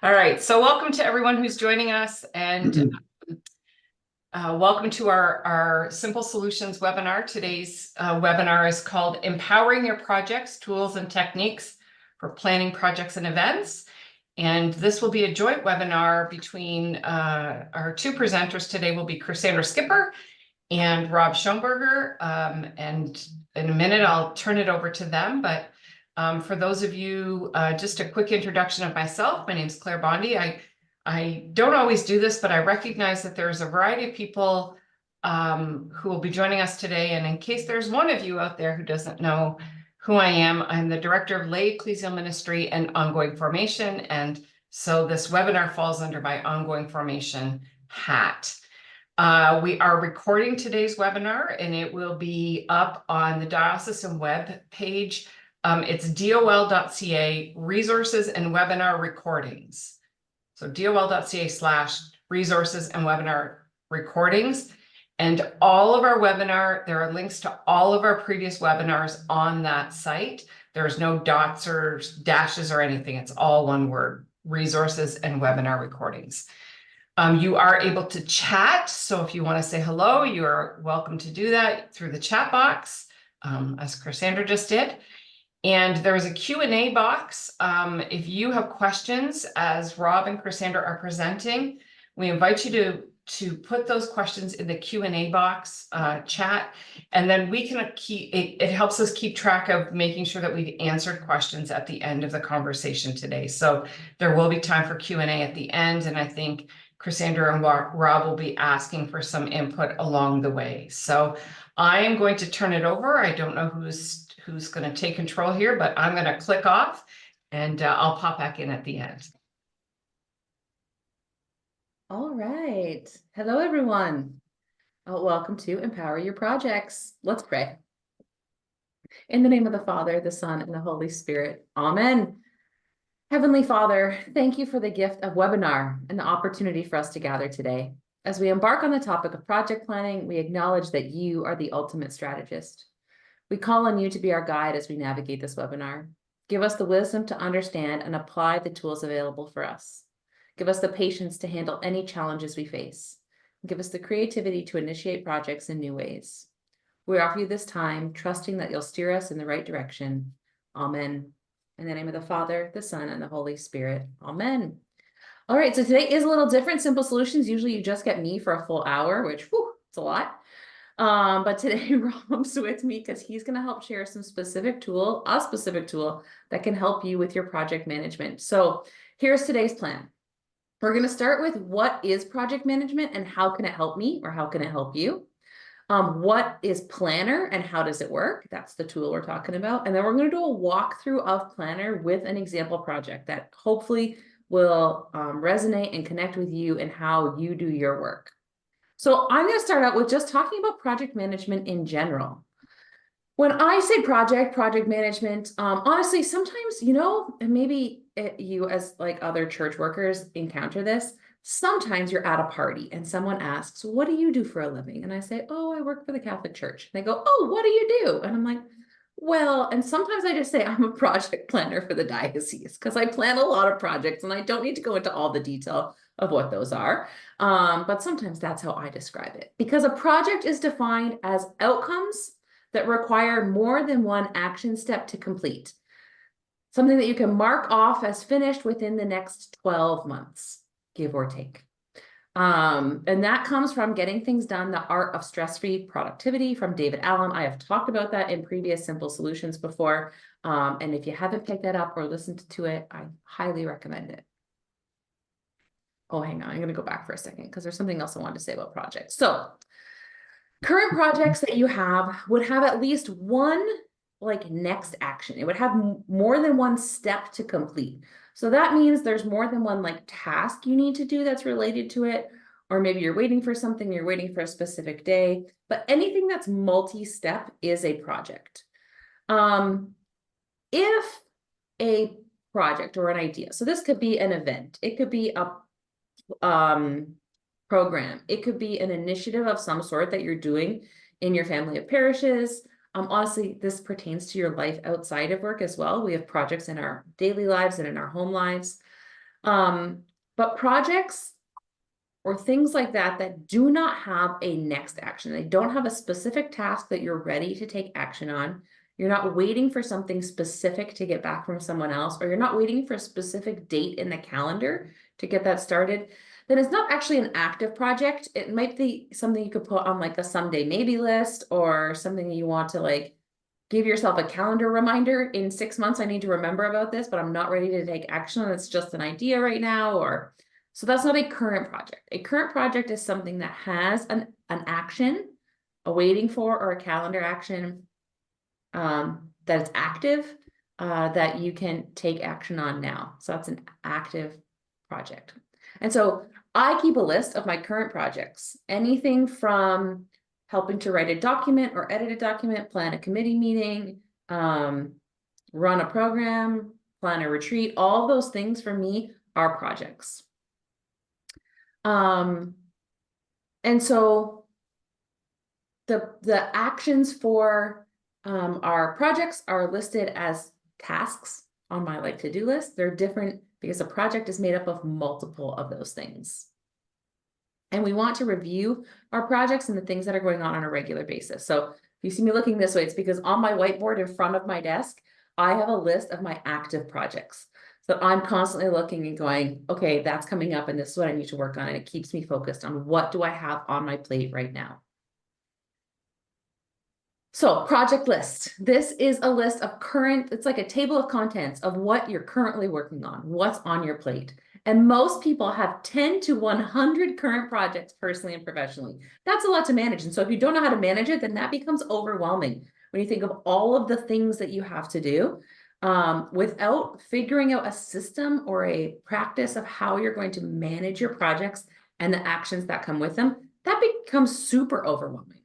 All right, so welcome to everyone who's joining us, and welcome to our Simple Solutions webinar. Today's webinar is called Empowering Your Projects, Tools and Techniques for Planning Projects and Events. And this will be a joint webinar between our two presenters today will be Cassandra Skipper and Rob Schoenberger. And in a minute, I'll turn it over to them. But for those of you, just a quick introduction of myself. My name is Claire Bondi. I don't always do this, but I recognize that there's a variety of people who will be joining us today. And in case there's one of you out there who doesn't know who I am, I'm the Director of Lay Ecclesial Ministry and Ongoing Formation. And so this webinar falls under my Ongoing Formation hat. We are recording today's webinar, and it will be up on the Diocesan web page. It's dol.ca resources and webinar recordings. So dol.ca/resources and webinar recordings. And all of our webinar, there are links to all of our previous webinars on that site. There's no dots or dashes or anything. It's all one word, resources and webinar recordings. You are able to chat. So if you want to say hello, you are welcome to do that through the chat box, as Cassandra just did. And there is a Q&A box. If you have questions as Rob and Cassandra are presenting, we invite you to put those questions in the Q&A box chat, and then we can keep it helps us keep track of making sure that we've answered questions at the end of the conversation today. So there will be time for Q&A at the end, and I think Cassandra and Rob will be asking for some input along the way. So I am going to turn it over. I don't know who's going to take control here, but I'm going to click off and I'll pop back in at the end. All right. Hello, everyone. Welcome to Empower Your Projects. Let's pray. In the name of the Father, the Son, and the Holy Spirit. Amen. Heavenly Father, thank you for the gift of webinar and the opportunity for us to gather today. As we embark on the topic of project planning, we acknowledge that you are the ultimate strategist. We call on you to be our guide as we navigate this webinar. Give us the wisdom to understand and apply the tools available for us. Give us the patience to handle any challenges we face. Give us the creativity to initiate projects in new ways. We offer you this time, trusting that you'll steer us in the right direction. Amen. In the name of the Father, the Son, and the Holy Spirit. Amen. All right, so today is a little different. Simple Solutions, usually you just get me for a full hour, which, whew, it's a lot. But today Rob's with me because he's going to help share some specific tool, a specific tool that can help you with your project management. So here's today's plan. We're going to start with what is project management and how can it help me or how can it help you? What is Planner and how does it work? That's the tool we're talking about. And then we're going to do a walkthrough of Planner with an example project that hopefully will resonate and connect with you and how you do your work. So I'm going to start out with just talking about project management in general. When I say project management, honestly, sometimes, and maybe you as like other church workers encounter this. Sometimes you're at a party and someone asks, what do you do for a living? And I say, oh, I work for the Catholic Church. And they go, oh, what do you do? And I'm like, well, and sometimes I just say I'm a project planner for the diocese because I plan a lot of projects and I don't need to go into all the detail of what those are. But sometimes that's how I describe it, because a project is defined as outcomes that require more than one action step to complete. Something that you can mark off as finished within the next 12 months, give or take. And that comes from Getting Things Done, The Art of Stress-Free Productivity from David Allen. I have talked about that in previous Simple Solutions before. And if you haven't picked that up or listened to it, I highly recommend it. Oh, hang on, I'm going to go back for a second because there's something else I wanted to say about projects. So current projects that you have would have at least one next action. It would have more than one step to complete. So that means there's more than one task you need to do that's related to it. Or maybe you're waiting for something, you're waiting for a specific day, but anything that's multi-step is a project. If a project or an idea, so this could be an event, it could be a program, it could be an initiative of some sort that you're doing in your family of parishes, Honestly, this pertains to your life outside of work as well. We have projects in our daily lives and in our home lives. But projects or things like that that do not have a next action, they don't have a specific task that you're ready to take action on. You're not waiting for something specific to get back from someone else, or you're not waiting for a specific date in the calendar to get that started, then it's not actually an active project. It might be something you could put on like a someday maybe list, or something you want to like give yourself a calendar reminder. In 6 months, I need to remember about this, but I'm not ready to take action. It's just an idea right now. Or so that's not a current project. A current project is something that has an action, a waiting for, or a calendar action that is active, that you can take action on now. So that's an active project. And so I keep a list of my current projects, anything from helping to write a document or edit a document, plan a committee meeting, run a program, plan a retreat. All those things for me are projects. And so the actions for our projects are listed as tasks on my like to-do list. They're different because a project is made up of multiple of those things. And we want to review our projects and the things that are going on a regular basis. So if you see me looking this way, it's because on my whiteboard in front of my desk, I have a list of my active projects. So I'm constantly looking and going, okay, that's coming up and this is what I need to work on. And it keeps me focused on what do I have on my plate right now. So project list. This is a list of current, it's like a table of contents of what you're currently working on, what's on your plate. And most people have 10 to 100 current projects personally and professionally. That's a lot to manage. And so if you don't know how to manage it, then that becomes overwhelming when you think of all of the things that you have to do. Without figuring out a system or a practice of how you're going to manage your projects and the actions that come with them, that becomes super overwhelming.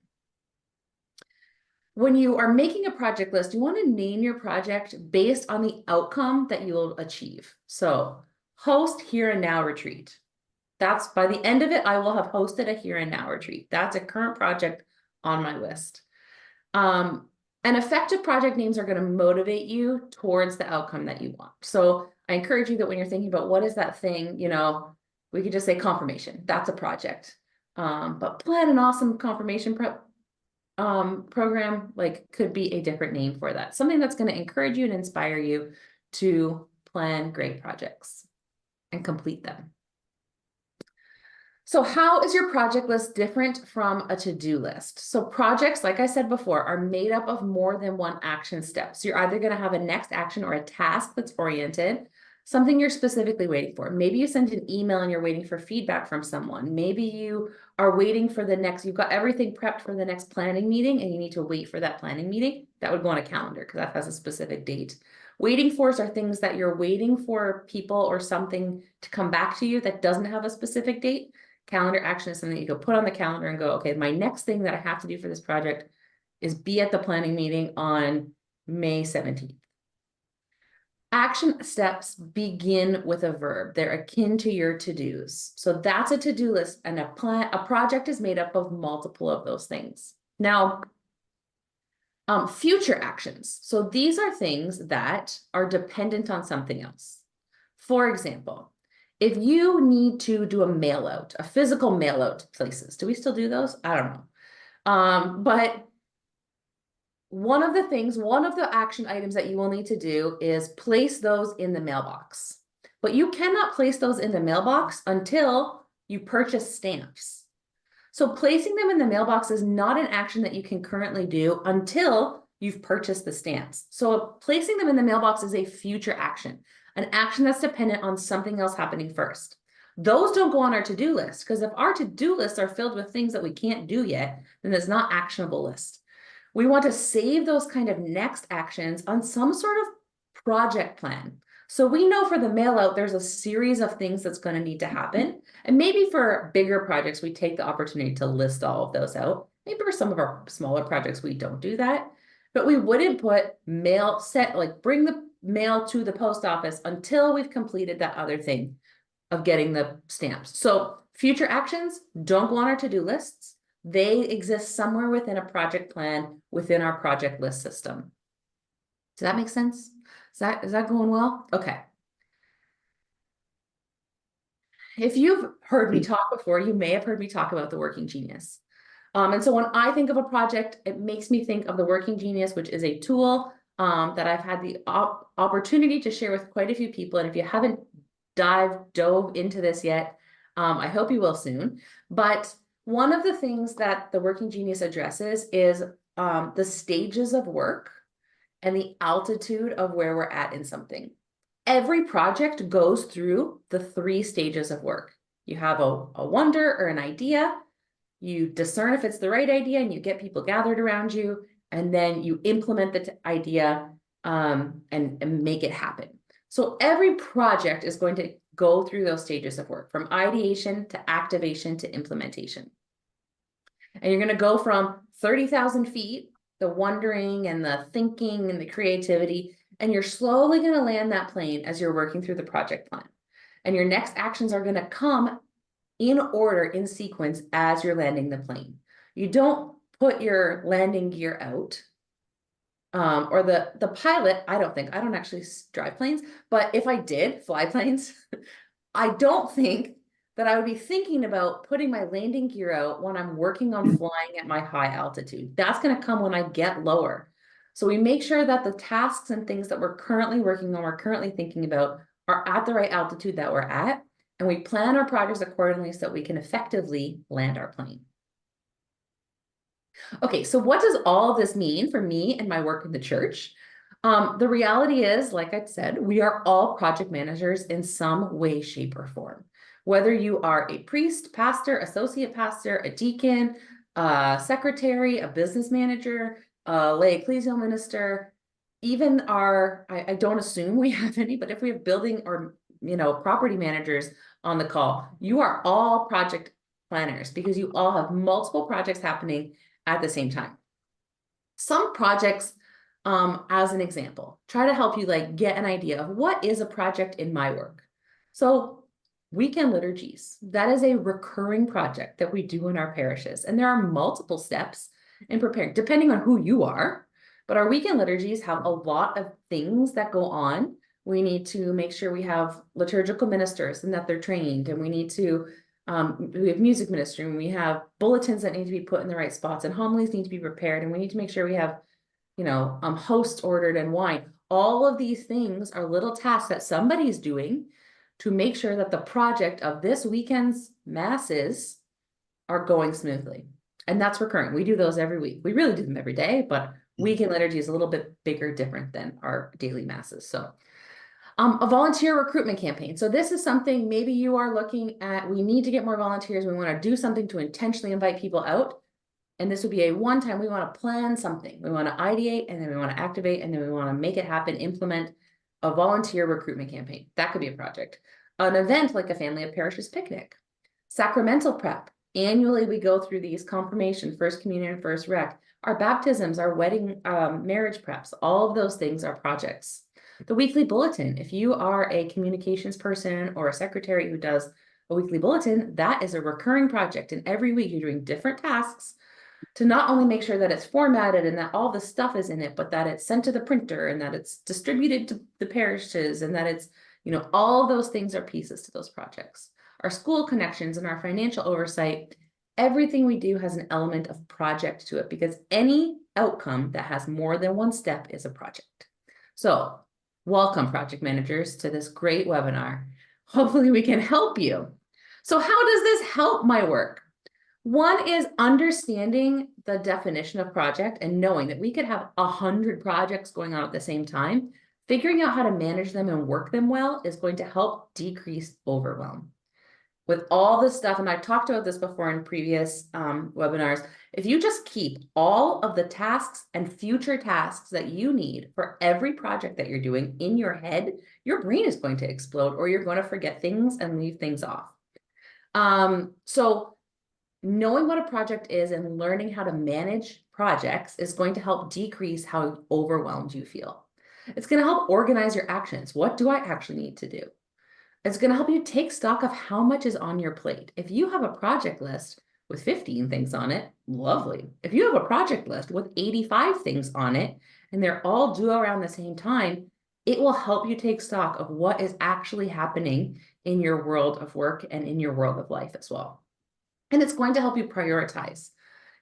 When you are making a project list, you want to name your project based on the outcome that you will achieve. So host here and now retreat. That's by the end of it, I will have hosted a here and now retreat. That's a current project on my list. And effective project names are going to motivate you towards the outcome that you want. So I encourage you that when you're thinking about what is that thing, you know, we could just say confirmation. That's a project. But plan an awesome confirmation program, like, could be a different name for that. Something that's going to encourage you and inspire you to plan great projects and complete them. So how is your project list different from a to-do list? So projects, like I said before, are made up of more than one action step. So you're either going to have a next action or a task that's oriented, something you're specifically waiting for. Maybe you send an email and you're waiting for feedback from someone. Maybe you are waiting for the next, you've got everything prepped for the next planning meeting and you need to wait for that planning meeting. That would go on a calendar because that has a specific date. Waiting fors are things that you're waiting for people or something to come back to you that doesn't have a specific date. Calendar action is something you can put on the calendar and go, okay, my next thing that I have to do for this project is be at the planning meeting on May 17th. Action steps begin with a verb. They're akin to your to-dos. So that's a to-do list, and a project is made up of multiple of those things. Now, future actions. So these are things that are dependent on something else. For example, if you need to do a mail out, a physical mail out to places, do we still do those? I don't know. But one of the action items that you will need to do is place those in the mailbox. But you cannot place those in the mailbox until you purchase stamps. So placing them in the mailbox is not an action that you can currently do until you've purchased the stamps. So placing them in the mailbox is a future action, an action that's dependent on something else happening first. Those don't go on our to-do list, because if our to-do lists are filled with things that we can't do yet, then it's not actionable list. We want to save those kind of next actions on some sort of project plan. So we know for the mail out, there's a series of things that's going to need to happen. And maybe for bigger projects, we take the opportunity to list all of those out. Maybe for some of our smaller projects, we don't do that. But we wouldn't put mail bring the mail to the post office until we've completed that other thing of getting the stamps. So future actions don't go on our to-do lists. They exist somewhere within a project plan within our project list system. Does that make sense? Is that going well? Okay. If you've heard me talk before, you may have heard me talk about the Working Genius. And so when I think of a project, it makes me think of the Working Genius, which is a tool that I've had the opportunity to share with quite a few people. And if you haven't dove into this yet, I hope you will soon. But one of the things that the Working Genius addresses is the stages of work and the altitude of where we're at in something. Every project goes through the 3 stages of work. You have a wonder or an idea, you discern if it's the right idea and you get people gathered around you, and then you implement the idea and make it happen. So every project is going to go through those stages of work, from ideation to activation to implementation. And you're going to go from 30,000 feet, the wondering and the thinking and the creativity, and you're slowly going to land that plane as you're working through the project plan. And your next actions are going to come in order, in sequence, as you're landing the plane. You don't put your landing gear out. Or the pilot, I don't actually drive planes, but if I did fly planes, I don't think that I would be thinking about putting my landing gear out when I'm working on flying at my high altitude. That's going to come when I get lower. So we make sure that the tasks and things that we're currently working on, we're currently thinking about, are at the right altitude that we're at, and we plan our projects accordingly so that we can effectively land our plane. Okay, so what does all this mean for me and my work in the church? The reality is, like I said, we are all project managers in some way, shape, or form. Whether you are a priest, pastor, associate pastor, a deacon, a secretary, a business manager, a lay ecclesial minister, even I don't assume we have any, but if we have building or property managers on the call, you are all project planners because you all have multiple projects happening at the same time. Some projects, as an example, try to help you get an idea of what is a project in my work. So weekend liturgies, that is a recurring project that we do in our parishes. And there are multiple steps in preparing, depending on who you are. But our weekend liturgies have a lot of things that go on. We need to make sure we have liturgical ministers and that they're trained, and we need to we have music ministry, and we have bulletins that need to be put in the right spots, and homilies need to be prepared, and we need to make sure we have, hosts ordered and wine. All of these things are little tasks that somebody's doing to make sure that the project of this weekend's masses are going smoothly. And that's recurring. We do those every week. We really do them every day, but weekend liturgy is a little bit bigger, different than our daily masses. So a volunteer recruitment campaign. So this is something maybe you are looking at, we need to get more volunteers. We want to do something to intentionally invite people out. And this would be a one-time, we want to plan something. We want to ideate, and then we want to activate, and then we want to make it happen, implement a volunteer recruitment campaign. That could be a project. An event like a Family of Parishes picnic. Sacramental prep. Annually, we go through these: confirmation, first communion, first rec. Our baptisms, our wedding, marriage preps, all of those things are projects. The weekly bulletin, if you are a communications person or a secretary who does a weekly bulletin, that is a recurring project. And every week you're doing different tasks to not only make sure that it's formatted and that all the stuff is in it, but that it's sent to the printer and that it's distributed to the parishes, and that it's, all of those things are pieces to those projects. Our school connections and our financial oversight, everything we do has an element of project to it, because any outcome that has more than one step is a project. So welcome, project managers, to this great webinar. Hopefully we can help you. So how does this help my work? One is understanding the definition of project and knowing that we could have 100 projects going on at the same time. Figuring out how to manage them and work them well is going to help decrease overwhelm. With all this stuff, and I've talked about this before in previous webinars, if you just keep all of the tasks and future tasks that you need for every project that you're doing in your head, your brain is going to explode, or you're going to forget things and leave things off. So knowing what a project is and learning how to manage projects is going to help decrease how overwhelmed you feel. It's going to help organize your actions. What do I actually need to do? It's going to help you take stock of how much is on your plate. If you have a project list, with 15 things on it, lovely. If you have a project list with 85 things on it, and they're all due around the same time, it will help you take stock of what is actually happening in your world of work and in your world of life as well. And it's going to help you prioritize.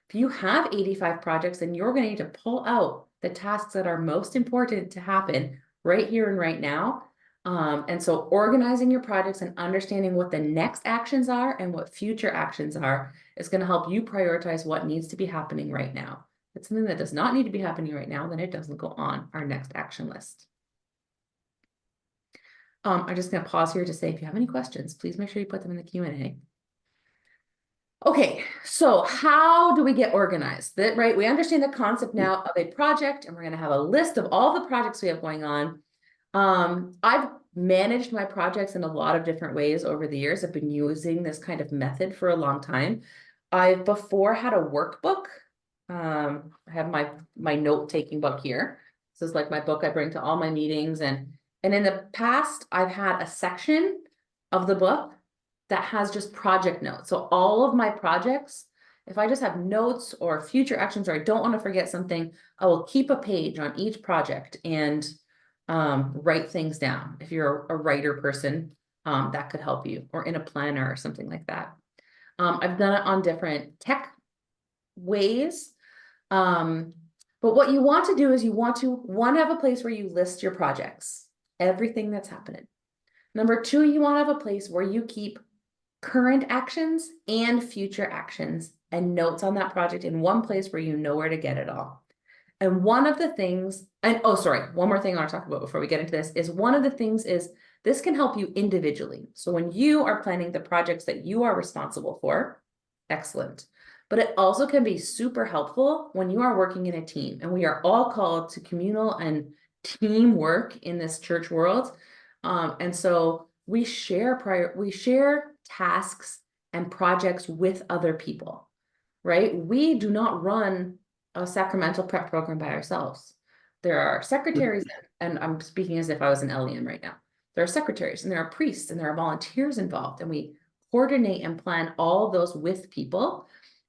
If you have 85 projects, then you're going to need to pull out the tasks that are most important to happen right here and right now. And so organizing your projects and understanding what the next actions are and what future actions are is going to help you prioritize what needs to be happening right now. If it's something that does not need to be happening right now, then it doesn't go on our next action list. I'm just going to pause here to say, if you have any questions, please make sure you put them in the Q&A. Okay, so how do we get organized? Right, we understand the concept now of a project, and we're going to have a list of all the projects we have going on. I've managed my projects in a lot of different ways over the years. I've been using this kind of method for a long time. I've before had a workbook. I have my note-taking book here. This is like my book I bring to all my meetings, and in the past, I've had a section of the book that has just project notes. So all of my projects, if I just have notes or future actions, or I don't want to forget something, I will keep a page on each project and write things down. If you're a writer person, that could help you, or in a planner or something like that. I've done it on different tech ways. But what you want to do is you want to, one, have a place where you list your projects, everything that's happening. Number two, you want to have a place where you keep current actions and future actions and notes on that project in one place where you know where to get it all. And one of the things, and oh, sorry, one more thing I want to talk about before we get into this is one of the things is this can help you individually. So when you are planning the projects that you are responsible for, excellent. But it also can be super helpful when you are working in a team, and we are all called to communal and teamwork in this church world. And so we share tasks and projects with other people, right? We do not run a sacramental prep program by ourselves. There are secretaries, and I'm speaking as if I was an LEM right now. There are secretaries, and there are priests, and there are volunteers involved, and we coordinate and plan all those with people.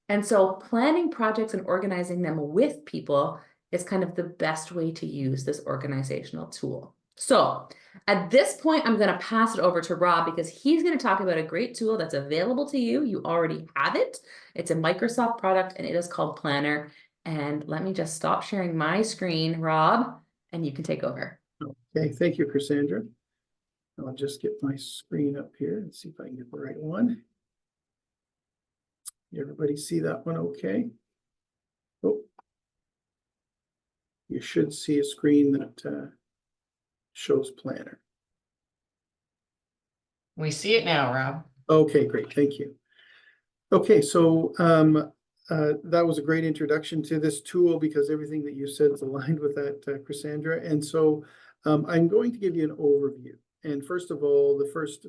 And so planning projects and organizing them with people is kind of the best way to use this organizational tool. So at this point, I'm going to pass it over to Rob because he's going to talk about a great tool that's available to you. You already have it. It's a Microsoft product, and it is called Planner. And let me just stop sharing my screen, Rob, and you can take over. Okay, thank you, Cassandra. I'll just get my screen up here and see if I can get the right one. Everybody see that one okay? Oh, you should see a screen that shows Planner. We see it now, Rob. Okay, great, thank you. Okay, so that was a great introduction to this tool because everything that you said is aligned with that, Cassandra. And so I'm going to give you an overview. And first of all, the first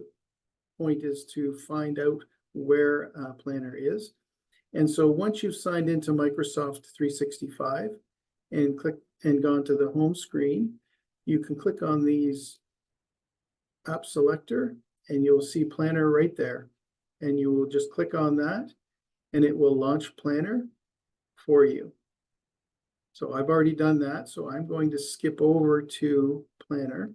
point is to find out where Planner is. And so once you've signed into Microsoft 365 and gone to the home screen, you can click on these app selector and you'll see Planner right there. And you will just click on that and it will launch Planner for you. So I've already done that. So I'm going to skip over to Planner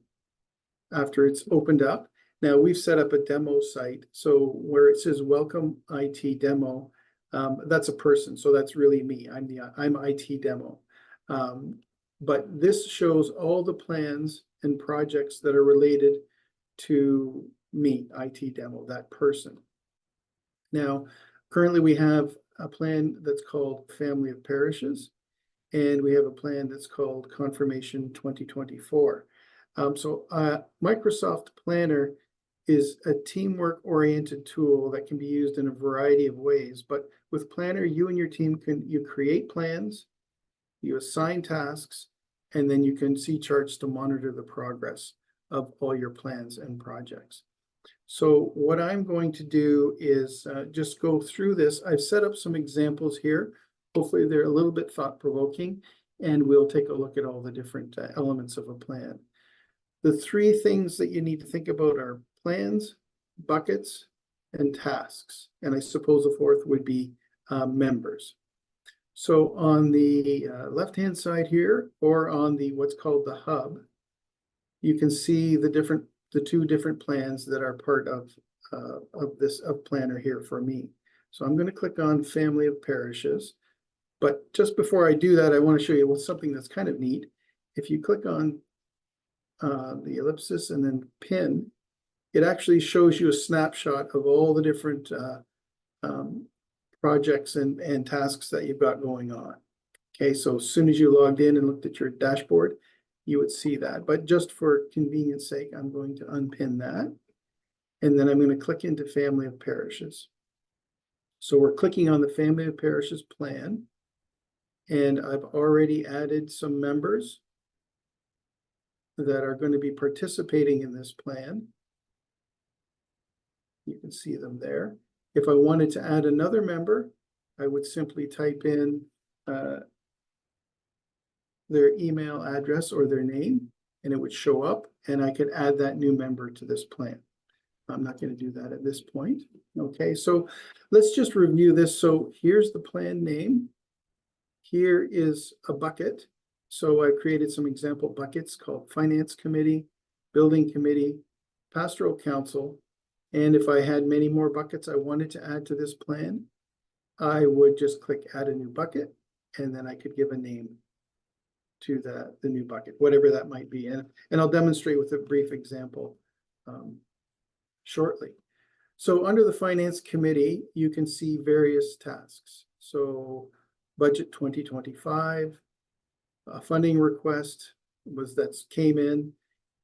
after it's opened up. Now we've set up a demo site. So where it says welcome IT demo, that's a person. So that's really me. I'm IT demo. But this shows all the plans and projects that are related to me, IT demo, that person. Now, currently we have a plan that's called Family of Parishes, and we have a plan that's called Confirmation 2024. Microsoft Planner is a teamwork-oriented tool that can be used in a variety of ways. But with Planner, you and your team you create plans, you assign tasks, and then you can see charts to monitor the progress of all your plans and projects. So what I'm going to do is just go through this. I've set up some examples here. Hopefully they're a little bit thought-provoking, and we'll take a look at all the different elements of a plan. The three things that you need to think about are plans, buckets, and tasks. And I suppose the fourth would be members. So on the left-hand side here, or on the what's called the hub, you can see the two different plans that are part of this planner here for me. So I'm going to click on Family of Parishes. But just before I do that, I want to show you something that's kind of neat. If you click on the ellipsis and then pin, it actually shows you a snapshot of all the different projects and tasks that you've got going on. Okay, so as soon as you logged in and looked at your dashboard, you would see that. But just for convenience sake, I'm going to unpin that. And then I'm going to click into Family of Parishes. So we're clicking on the Family of Parishes plan. And I've already added some members that are going to be participating in this plan. You can see them there. If I wanted to add another member, I would simply type in their email address or their name, and it would show up, and I could add that new member to this plan. I'm not going to do that at this point. Okay, so let's just review this. So here's the plan name. Here is a bucket. So I created some example buckets called Finance Committee, Building Committee, Pastoral Council. And if I had many more buckets I wanted to add to this plan, I would just click Add a New Bucket, and then I could give a name to the new bucket, whatever that might be. And I'll demonstrate with a brief example shortly. So under the Finance Committee, you can see various tasks. So Budget 2025, a funding request that came in,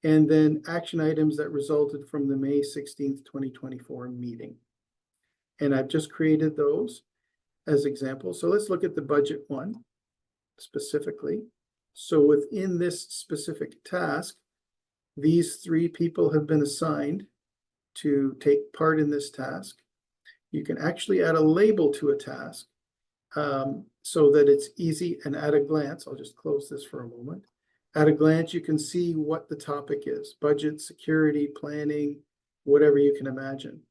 and then action items that resulted from the May 16th, 2024 meeting. And I've just created those as examples. So let's look at the budget one specifically. So within this specific task, these 3 people have been assigned to take part in this task. You can actually add a label to a task so that it's easy, and at a glance, I'll just close this for a moment. At a glance, you can see what the topic is: budget, security, planning, whatever you can imagine.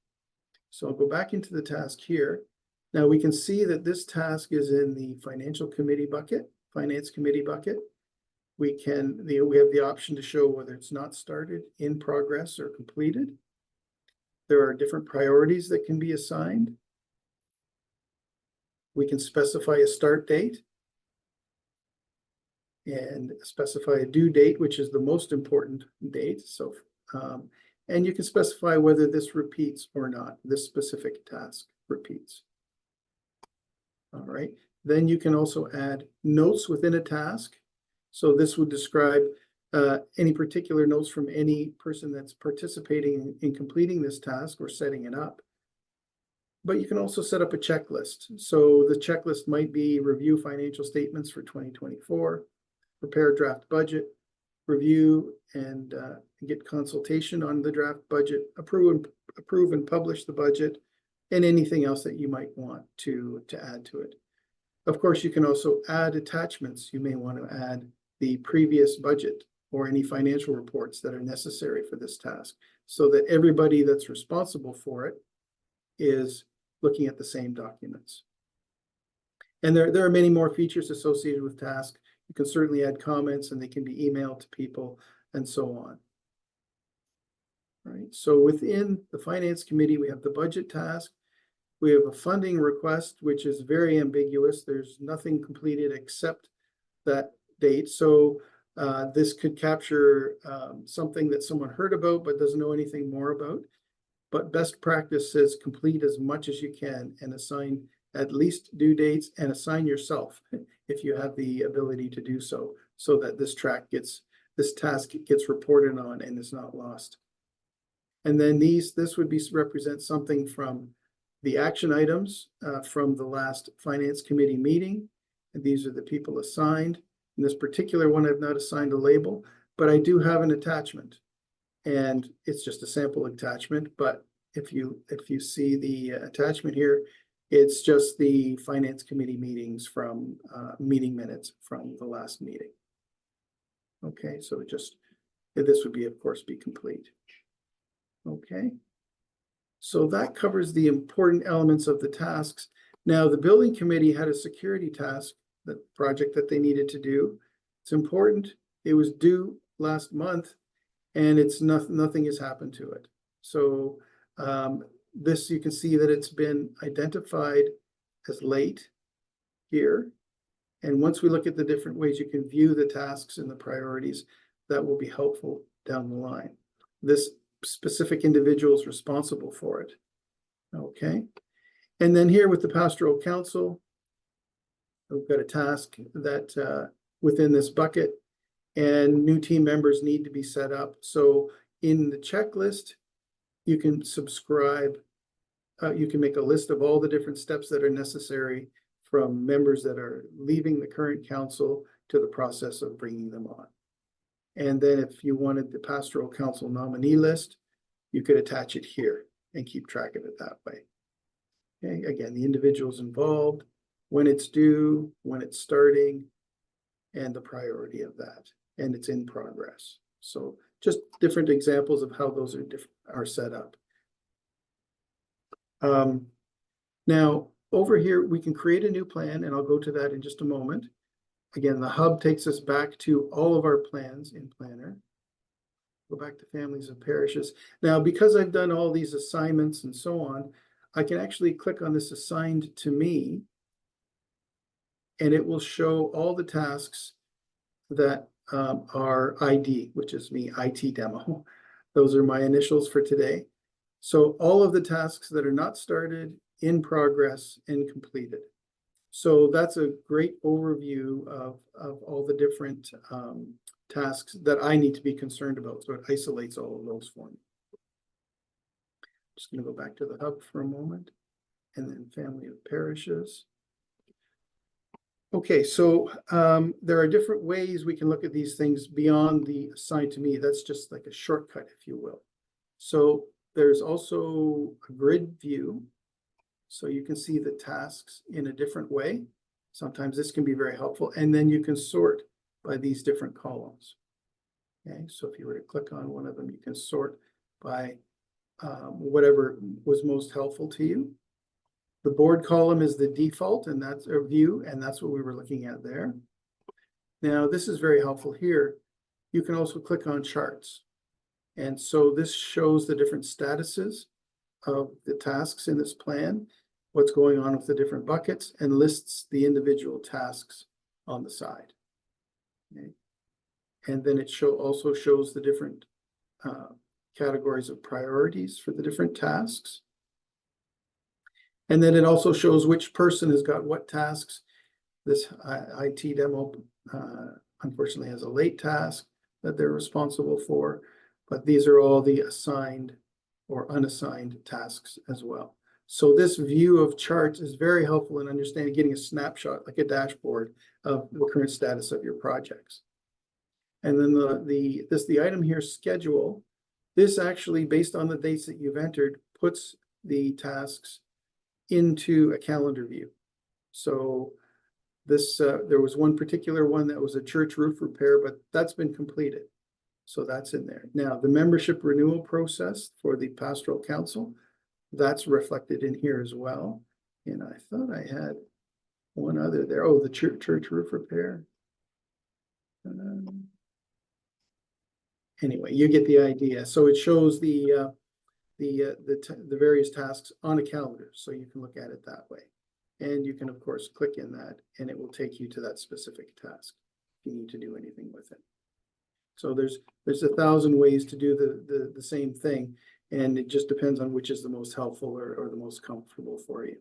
So I'll go back into the task here. Now we can see that this task is in the Financial Committee bucket, Finance Committee bucket. We have the option to show whether it's not started, in progress, or completed. There are different priorities that can be assigned. We can specify a start date and specify a due date, which is the most important date. So, and you can specify whether this repeats or not, this specific task repeats. All right, then you can also add notes within a task. So this would describe any particular notes from any person that's participating in completing this task or setting it up. But you can also set up a checklist. So the checklist might be review financial statements for 2024, prepare draft budget, review and get consultation on the draft budget, approve and publish the budget, and anything else that you might want to add to it. Of course, you can also add attachments. You may want to add the previous budget or any financial reports that are necessary for this task, so that everybody that's responsible for it is looking at the same documents. And there are many more features associated with tasks. You can certainly add comments, and they can be emailed to people and so on. All right, so within the Finance Committee, we have the budget task. We have a funding request, which is very ambiguous. There's nothing completed except that date. So this could capture something that someone heard about but doesn't know anything more about. But best practice says complete as much as you can and assign at least due dates, and assign yourself if you have the ability to do so, so that this task gets reported on and is not lost. And then this would represent something from the action items from the last Finance Committee meeting. And these are the people assigned. In this particular one, I've not assigned a label, but I do have an attachment. And it's just a sample attachment. But if you see the attachment here, it's just the Finance Committee meetings from meeting minutes from the last meeting. Okay, so this would be, of course, be complete. Okay, so that covers the important elements of the tasks. Now, the building committee had a security task, that project that they needed to do. It's important. It was due last month and it's nothing has happened to it. So this, you can see that it's been identified as late here. And once we look at the different ways you can view the tasks and the priorities, that will be helpful down the line. This specific individual is responsible for it. Okay. And then here with the pastoral council, we've got a task that within this bucket, and new team members need to be set up. So in the checklist, you can subscribe, you can make a list of all the different steps that are necessary from members that are leaving the current council to the process of bringing them on. And then if you wanted the pastoral council nominee list, you could attach it here and keep track of it that way. Okay, again, the individuals involved, when it's due, when it's starting, and the priority of that, and it's in progress. So just different examples of how those are set up. Now, over here, we can create a new plan, and I'll go to that in just a moment. Again, the hub takes us back to all of our plans in Planner. Go back to families and parishes. Now, because I've done all these assignments and so on, I can actually click on this assigned to me, and it will show all the tasks that are ID, which is me, IT demo. Those are my initials for today. So all of the tasks that are not started, in progress, and completed. So that's a great overview of all the different tasks that I need to be concerned about. So it isolates all of those for me. Just going to go back to the hub for a moment, and then family of parishes. Okay, so there are different ways we can look at these things beyond the assigned to me. That's just like a shortcut, if you will. So there's also a grid view. So you can see the tasks in a different way. Sometimes this can be very helpful. And then you can sort by these different columns. Okay, so if you were to click on one of them, you can sort by whatever was most helpful to you. The board column is the default, and that's a view, and that's what we were looking at there. Now, this is very helpful here. You can also click on charts. And so this shows the different statuses of the tasks in this plan, what's going on with the different buckets, and lists the individual tasks on the side. Okay. And then it also shows the different categories of priorities for the different tasks. And then it also shows which person has got what tasks. This IT demo unfortunately has a late task that they're responsible for, but these are all the assigned or unassigned tasks as well. So this view of charts is very helpful in understanding, getting a snapshot, like a dashboard of the current status of your projects. And then the item here, schedule, this actually, based on the dates that you've entered, puts the tasks into a calendar view. So this, there was one particular one that was a church roof repair, but that's been completed. So that's in there. Now, the membership renewal process for the pastoral council, that's reflected in here as well. And I thought I had one other there. Oh, the church roof repair. Anyway, you get the idea. So it shows the various tasks on a calendar, so you can look at it that way. And you can, of course, click in that, and it will take you to that specific task if you need to do anything with it. So there's 1,000 ways to do the same thing, and it just depends on which is the most helpful or the most comfortable for you.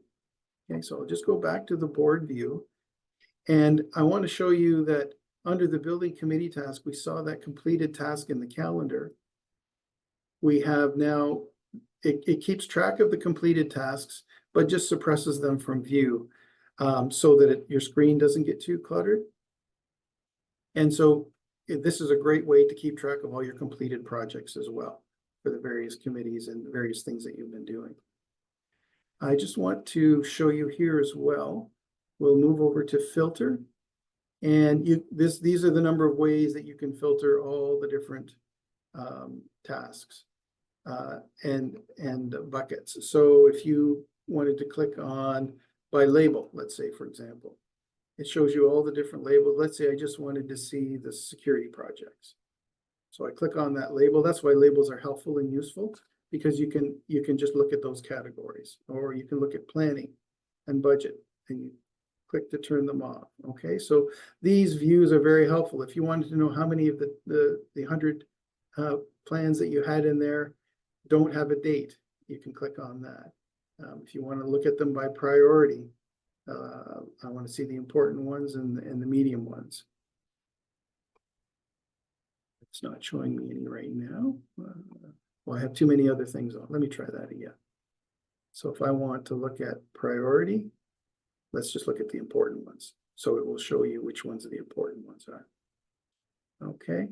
Okay, so I'll just go back to the board view, and I want to show you that under the building committee task, we saw that completed task in the calendar. We have now, it keeps track of the completed tasks, but just suppresses them from view so that your screen doesn't get too cluttered. And so this is a great way to keep track of all your completed projects as well for the various committees and the various things that you've been doing. I just want to show you here as well. We'll move over to filter, and these are the number of ways that you can filter all the different tasks and buckets. So if you wanted to click on by label, let's say, for example. It shows you all the different labels. Let's say I just wanted to see the security projects. So I click on that label. That's why labels are helpful and useful, because you can just look at those categories, or you can look at planning and budget, and you click to turn them off. Okay, so these views are very helpful. If you wanted to know how many of the 100 plans that you had in there don't have a date, you can click on that. If you want to look at them by priority, I want to see the important ones and the medium ones. It's not showing me any right now. Well, I have too many other things on. Let me try that again. So if I want to look at priority, let's just look at the important ones. So it will show you which ones the important ones are. Okay,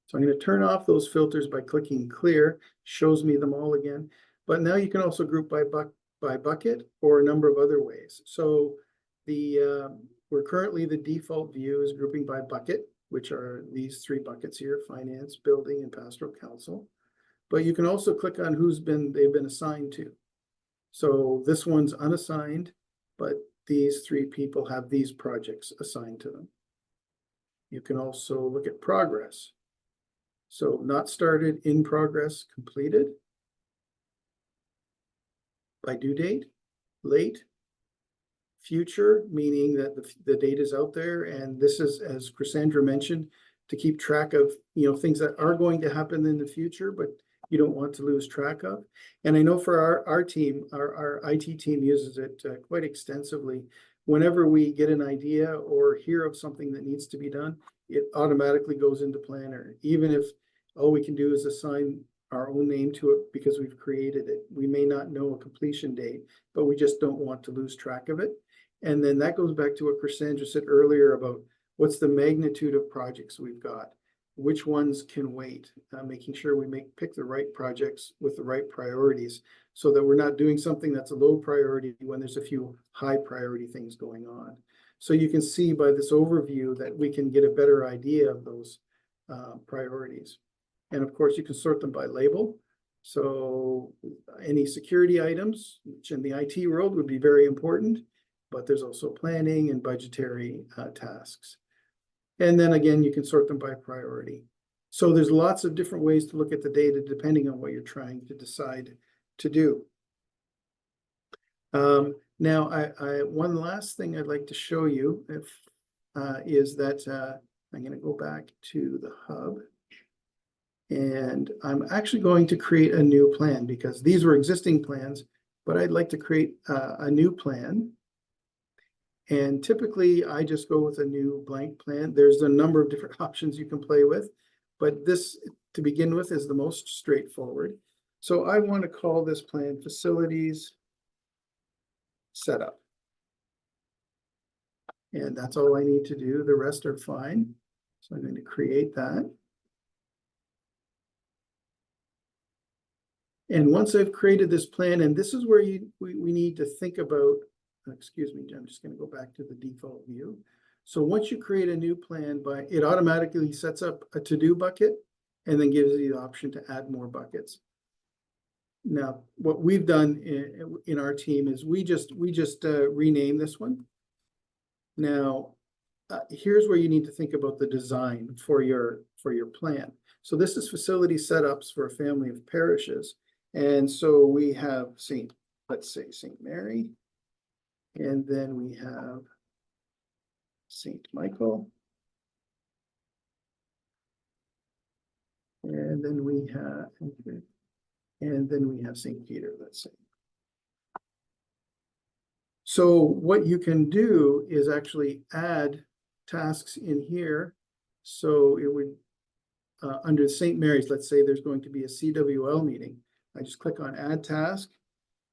so I'm going to turn off those filters by clicking clear. Shows me them all again. But now you can also group by bucket or a number of other ways. So we're currently, the default view is grouping by bucket, which are these 3 buckets here: finance, building, and pastoral council. But you can also click on who's they've been assigned to. So this one's unassigned, but these 3 people have these projects assigned to them. You can also look at progress. So not started, in progress, completed, by due date, late, future, meaning that the date is out there. And this is, as Cassandra mentioned, to keep track of, things that are going to happen in the future, but you don't want to lose track of. And I know for our team, our IT team uses it quite extensively. Whenever we get an idea or hear of something that needs to be done, it automatically goes into Planner. Even if all we can do is assign our own name to it because we've created it. We may not know a completion date, but we just don't want to lose track of it. And then that goes back to what Cassandra said earlier about what's the magnitude of projects we've got, which ones can wait, making sure we pick the right projects with the right priorities so that we're not doing something that's a low priority when there's a few high priority things going on. So you can see by this overview that we can get a better idea of those priorities. And of course, you can sort them by label. So any security items, which in the IT world would be very important, but there's also planning and budgetary tasks. And then again, you can sort them by priority. So there's lots of different ways to look at the data depending on what you're trying to decide to do. Now, one last thing I'd like to show you is that I'm going to go back to the hub. And I'm actually going to create a new plan because these were existing plans, but I'd like to create a new plan. And typically I just go with a new blank plan. There's a number of different options you can play with, but this to begin with is the most straightforward. So I want to call this plan Facilities Setup. And that's all I need to do. The rest are fine. So I'm going to create that. And once I've created this plan, and this is where we need to think about, excuse me, I'm just going to go back to the default view. So once you create a new plan, it automatically sets up a to-do bucket and then gives you the option to add more buckets. Now, what we've done in our team is we just rename this one. Now, here's where you need to think about the design for your plan. So this is facility setups for a family of parishes. And so we have let's say St. Mary, and then we have St. Michael, and then we have St. Peter, let's say. So what you can do is actually add tasks in here. So it would, under St. Mary's, let's say there's going to be a CWL meeting. I just click on Add Task,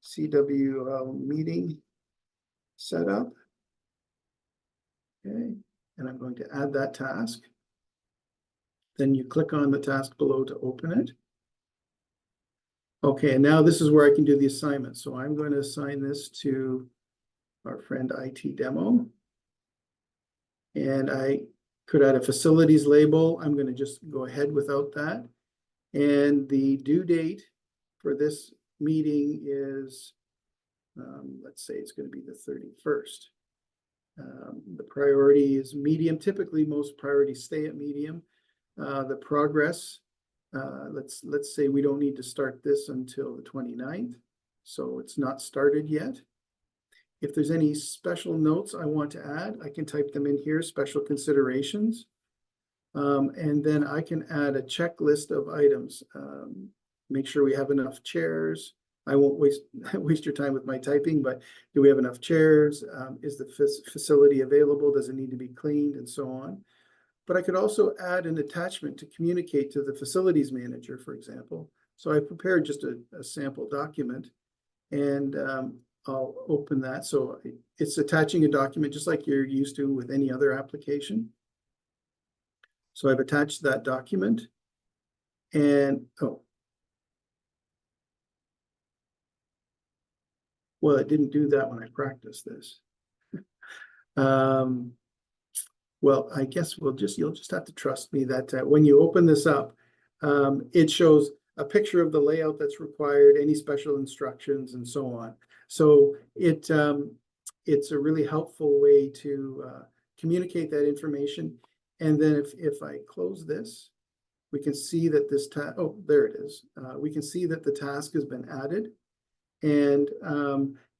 CWL Meeting Setup. Okay, and I'm going to add that task. Then you click on the task below to open it. Okay, and now this is where I can do the assignment. So I'm going to assign this to our friend IT Demo. And I could add a facilities label. I'm going to just go ahead without that. And the due date for this meeting is Let's say it's going to be the 31st. The priority is medium. Typically, most priorities stay at medium. The progress, let's say we don't need to start this until the 29th, so it's not started yet. If there's any special notes I want to add, I can type them in here, special considerations. And then I can add a checklist of items. Make sure we have enough chairs. I won't waste your time with my typing, but do we have enough chairs? Is the facility available? Does it need to be cleaned, and so on? But I could also add an attachment to communicate to the facilities manager, for example. So I prepared just a sample document, and I'll open that. So it's attaching a document just like you're used to with any other application. So I've attached that document, and well, it didn't do that when I practiced this. Well, I guess you'll just have to trust me that when you open this up, it shows a picture of the layout that's required, any special instructions, and so on. So it's a really helpful way to communicate that information. And then if I close this, we can see that this there it is. We can see that the task has been added. And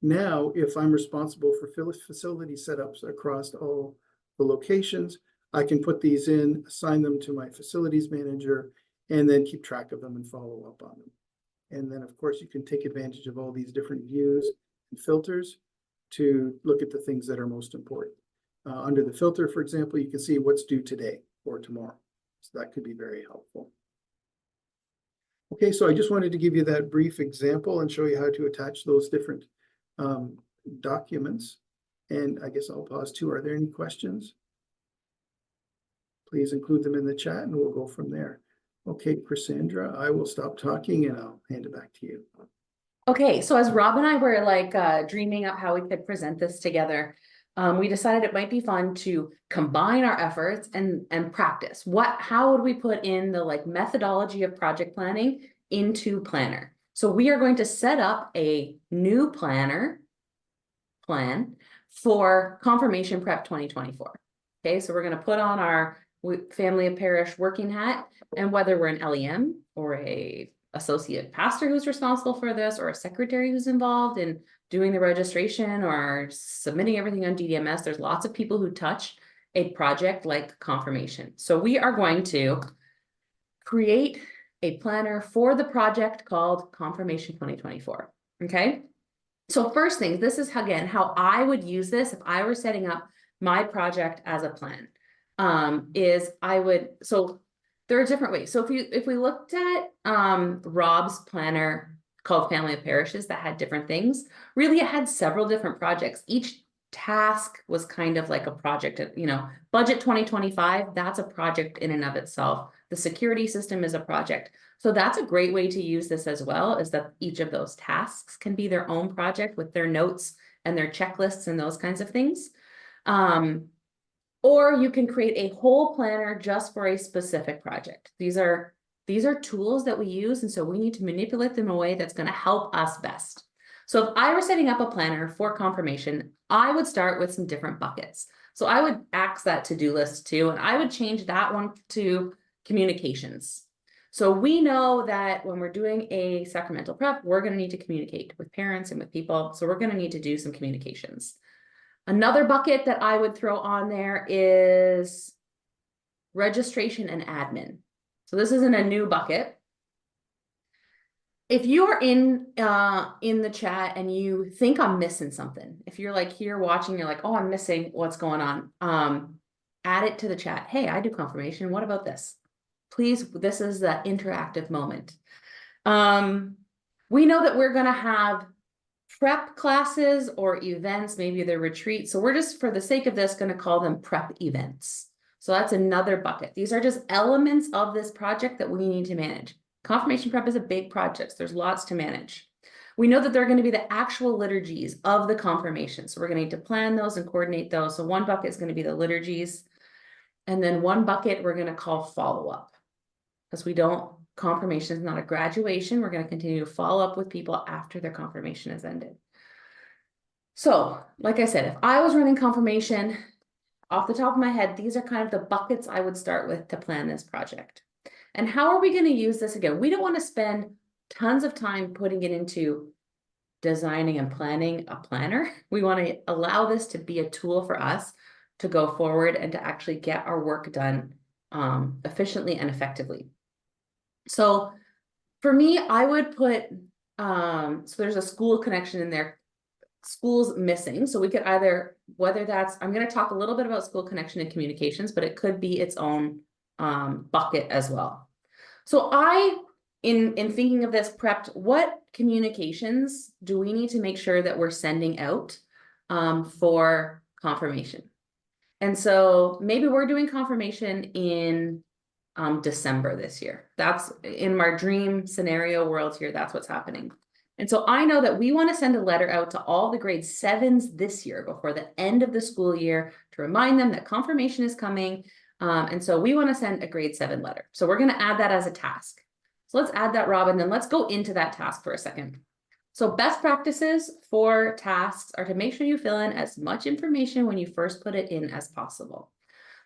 now, if I'm responsible for facility setups across all the locations, I can put these in, assign them to my facilities manager, and then keep track of them and follow up on them. And then, of course, you can take advantage of all these different views and filters to look at the things that are most important. Under the filter, for example, you can see what's due today or tomorrow. So that could be very helpful. Okay, so I just wanted to give you that brief example and show you how to attach those different documents. And I guess I'll pause too. Are there any questions? Please include them in the chat and we'll go from there. Okay, Cassandra, I will stop talking and I'll hand it back to you. Okay, so as Rob and I were like dreaming up how we could present this together, we decided it might be fun to combine our efforts and practice. How would we put in the like methodology of project planning into Planner? So we are going to set up a new plan for Confirmation Prep 2024. Okay, so we're going to put on our family of parish working hat, and whether we're an LEM or a associate pastor who's responsible for this, or a secretary who's involved in doing the registration or submitting everything on DDMS, there's lots of people who touch a project like Confirmation. So we are going to create a planner for the project called Confirmation 2024. Okay. So first thing, this is again how I would use this if I were setting up my project as a plan. So there are different ways. So if we looked at Rob's planner called Family of Parishes that had different things, really it had several different projects. Each task was kind of like a project, Budget 2025, that's a project in and of itself. The security system is a project. So that's a great way to use this as well, is that each of those tasks can be their own project with their notes and their checklists and those kinds of things. Or you can create a whole planner just for a specific project. These are tools that we use, and so we need to manipulate them in a way that's going to help us best. So if I were setting up a planner for Confirmation, I would start with some different buckets. So I would axe that to-do list too, and I would change that one to communications. So we know that when we're doing a sacramental prep, we're going to need to communicate with parents and with people. So we're going to need to do some communications. Another bucket that I would throw on there is registration and admin. So this isn't a new bucket. If you are in the chat and you think I'm missing something, if you're like here watching, you're like, oh, I'm missing what's going on, add it to the chat. Hey, I do Confirmation. What about this? Please, this is the interactive moment. We know that we're going to have prep classes or events, maybe they're retreats. So we're just, for the sake of this, going to call them prep events. So that's another bucket. These are just elements of this project that we need to manage. Confirmation prep is a big project. There's lots to manage. We know that they're going to be the actual liturgies of the confirmation. So we're going to need to plan those and coordinate those. So one bucket is going to be the liturgies. And then one bucket we're going to call follow-up. Because confirmation is not a graduation. We're going to continue to follow up with people after their confirmation has ended. So, like I said, if I was running confirmation, off the top of my head, these are kind of the buckets I would start with to plan this project. And how are we going to use this again? We don't want to spend tons of time putting it into designing and planning a planner. We want to allow this to be a tool for us to go forward and to actually get our work done efficiently and effectively. So for me, I would put, so there's a school connection in there. School's missing, so we could either, whether that's, I'm going to talk a little bit about school connection and communications, but it could be its own bucket as well. So I, in thinking of this, prepped what communications do we need to make sure that we're sending out for confirmation. And so maybe we're doing confirmation in December this year. That's in my dream scenario world here, that's what's happening. And so I know that we want to send a letter out to all the grade 7s this year before the end of the school year to remind them that confirmation is coming. And so we want to send a grade 7 letter. So we're going to add that as a task. So let's add that, Rob, and then let's go into that task for a second. So best practices for tasks are to make sure you fill in as much information when you first put it in as possible.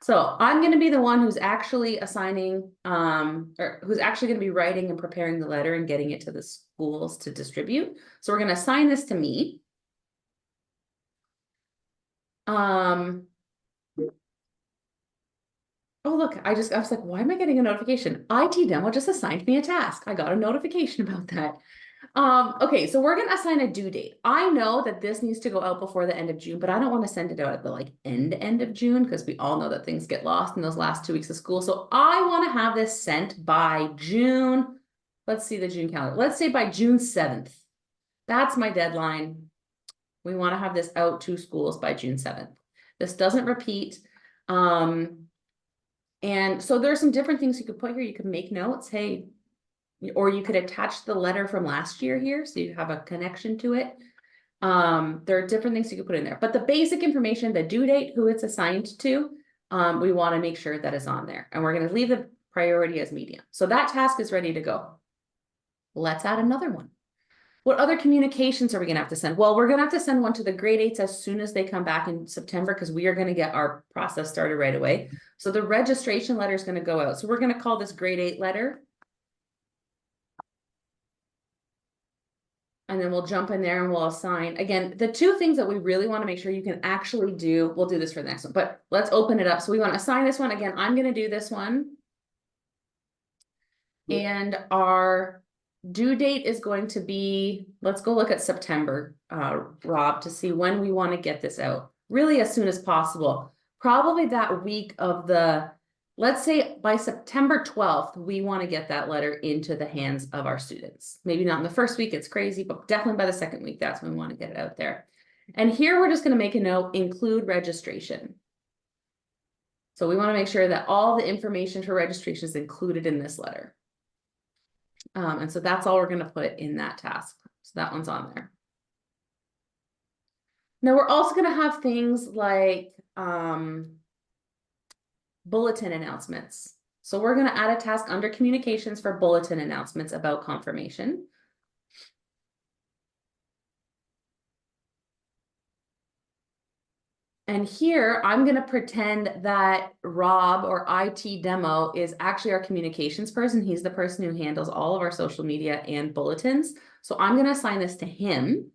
So I'm going to be the one who's actually assigning, or who's actually going to be writing and preparing the letter and getting it to the schools to distribute. So we're going to assign this to me. Oh, look, I was like, why am I getting a notification? IT demo just assigned me a task. I got a notification about that. Okay, so we're going to assign a due date. I know that this needs to go out before the end of June, but I don't want to send it out at the end of June, because we all know that things get lost in those last 2 weeks of school. So I want to have this sent by June. Let's see the June calendar. Let's say by June 7th. That's my deadline. We want to have this out to schools by June 7th. This doesn't repeat. And so there's some different things you could put here. You could make notes. Hey, or you could attach the letter from last year here, so you have a connection to it. There are different things you could put in there, but the basic information, the due date, who it's assigned to, we want to make sure that is on there, and we're going to leave the priority as medium. So that task is ready to go. Let's add another one. What other communications are we going to have to send? Well, we're going to have to send one to the grade 8s as soon as they come back in September, because we are going to get our process started right away. So the registration letter is going to go out. So we're going to call this grade 8 letter. And then we'll jump in there and we'll assign, again, the two things that we really want to make sure you can actually do, we'll do this for the next one, but let's open it up. So we want to assign this one. Again, I'm going to do this one. And our due date is going to be, let's go look at September, Rob, to see when we want to get this out. Really as soon as possible. Probably that week of the, let's say by September 12th, we want to get that letter into the hands of our students. Maybe not in the first week, it's crazy, but definitely by the second week, that's when we want to get it out there. And here we're just going to make a note, include registration. So we want to make sure that all the information for registration is included in this letter. And so that's all we're going to put in that task. So that one's on there. Now we're also going to have things like bulletin announcements. So we're going to add a task under communications for bulletin announcements about confirmation. And here I'm going to pretend that Rob, or IT demo, is actually our communications person. He's the person who handles all of our social media and bulletins. So I'm going to assign this to him.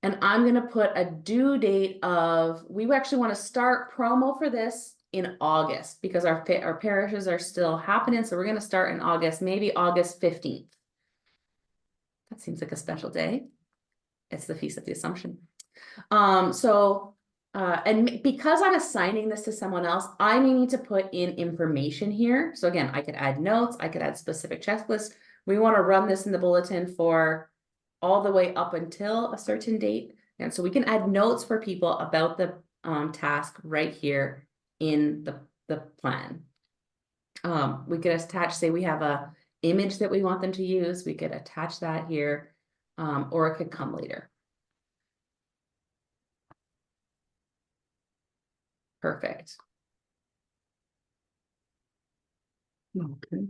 And I'm going to put a due date of, we actually want to start promo for this in August, because our parishes are still happening. So we're going to start in August, maybe August 15th. That seems like a special day. It's the Feast of the Assumption. And because I'm assigning this to someone else, I may need to put in information here. So again, I could add notes, I could add specific checklists. We want to run this in the bulletin for all the way up until a certain date. And so we can add notes for people about the task right here in the plan. We could attach, say we have a image that we want them to use. We could attach that here, or it could come later. Perfect. Okay.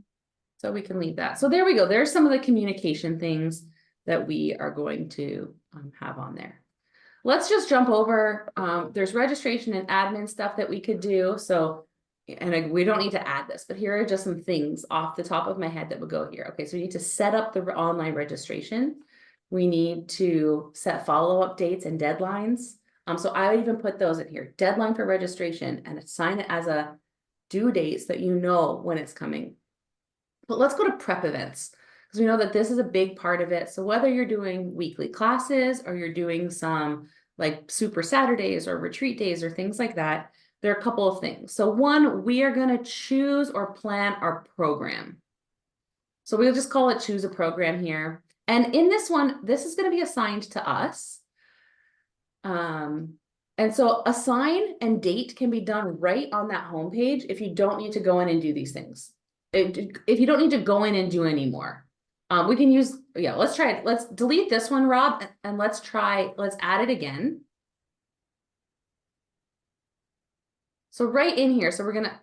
So we can leave that. So there we go. There's some of the communication things that we are going to have on there. let's just jump over, there's registration and admin stuff that we could do, so. And we don't need to add this, but here are just some things off the top of my head that would go here. Okay, so we need to set up the online registration. We need to set follow-up dates and deadlines. So I would even put those in here, deadline for registration, and assign it as a due date so that you know when it's coming. But let's go to prep events, because we know that this is a big part of it. So whether you're doing weekly classes or you're doing some like super Saturdays or retreat days or things like that, there are a couple of things. So one, we are going to choose or plan our program. So we'll just call it choose a program here. And in this one, this is going to be assigned to us. And so assign and date can be done right on that homepage if you don't need to go in and do these things. If you don't need to go in and do any more. We can use, yeah, let's try it. Let's delete this one, Rob, and let's add it again. So right in here, so we're gonna,